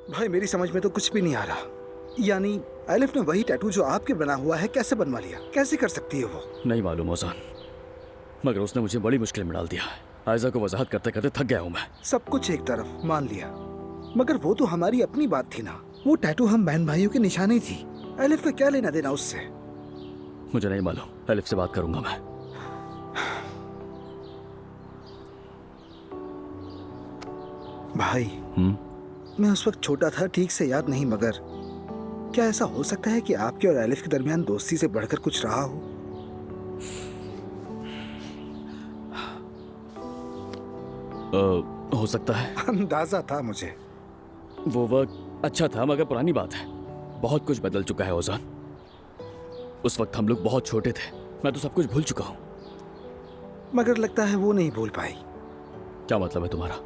भाई मेरी समझ में तो कुछ भी नहीं आ रहा। यानी एलिफ ने वही टैटू जो आपके बना हुआ है कैसे बनवा लिया? कैसे कर सकती है वो? नहीं मालूम ओजान, मगर उसने मुझे बड़ी मुश्किल में डाल दिया है। आयजा को वजाहत करते करते थक गया हूँ मैं। सब कुछ एक तरफ मान लिया, मगर वो तो हमारी अपनी बात थी ना। वो टैटू हम बहन भाइयों की निशानी थी। एलिफ का क्या लेना देना उससे? मुझे नहीं मालूम, एलिफ से बात करूंगा मैं। भाई मैं उस वक्त छोटा था, ठीक से याद नहीं, मगर क्या ऐसा हो सकता है कि आपके और एलिफ के दरमियान दोस्ती से बढ़कर कुछ रहा हो? हो सकता है। अंदाजा था मुझे। वो वक्त अच्छा था, मगर पुरानी बात है। बहुत कुछ बदल चुका है ओजान। उस वक्त हम लोग बहुत छोटे थे। मैं तो सब कुछ भूल चुका हूँ। मगर लगता है वो नहीं भूल पाई। क्या मतलब है तुम्हारा?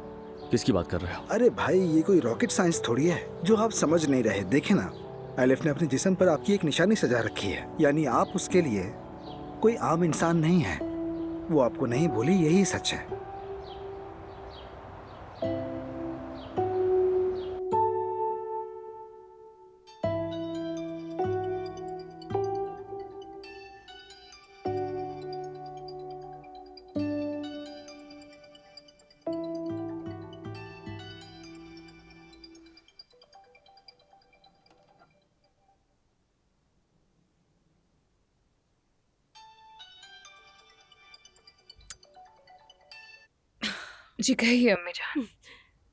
किसकी बात कर रहे हो? अरे भाई, ये कोई रॉकेट साइंस थोड़ी है जो आप समझ नहीं रहे। देखे ना, एलिफ ने अपने जिस्म पर आपकी एक निशानी सजा रखी है। यानी आप उसके लिए कोई आम इंसान नहीं है। वो आपको नहीं भूली, यही सच है। जी कहिए अम्मी जान।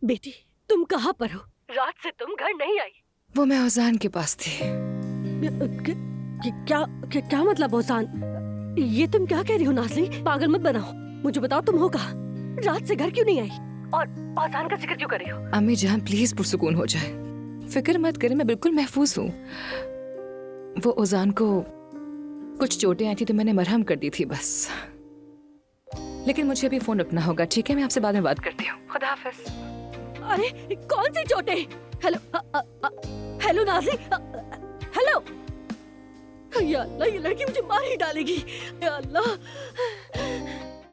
बेटी, तुम कहाँ पर हो? रात से तुम घर नहीं आई। वो मैं ओजान के पास थी। क्या मतलब ओजान? ये तुम क्या कह रही हो नाज़ली? पागल मत बनाओ। मुझे बताओ तुम हो कहाँ? रात से घर क्यों नहीं आई? और ओजान का जिक्र क्यों कर रही हो? अम्मी जान प्लीज पुरसुकून हो जाए, फिक्र मत करें, मैं बिल्कुल महफूज हूँ। वो ओजान को कुछ चोटें आई थी तो मैंने मरहम कर दी थी बस। लेकिन मुझे अभी फोन रखना होगा, ठीक है? मैं आपसे बाद में बात करती हूँ। खुदा हाफिज। अरे कौन सी चोटें? Hello hello Nazli, hello. या अल्लाह, ये लड़की मुझे मार ही डालेगी। या अल्लाह।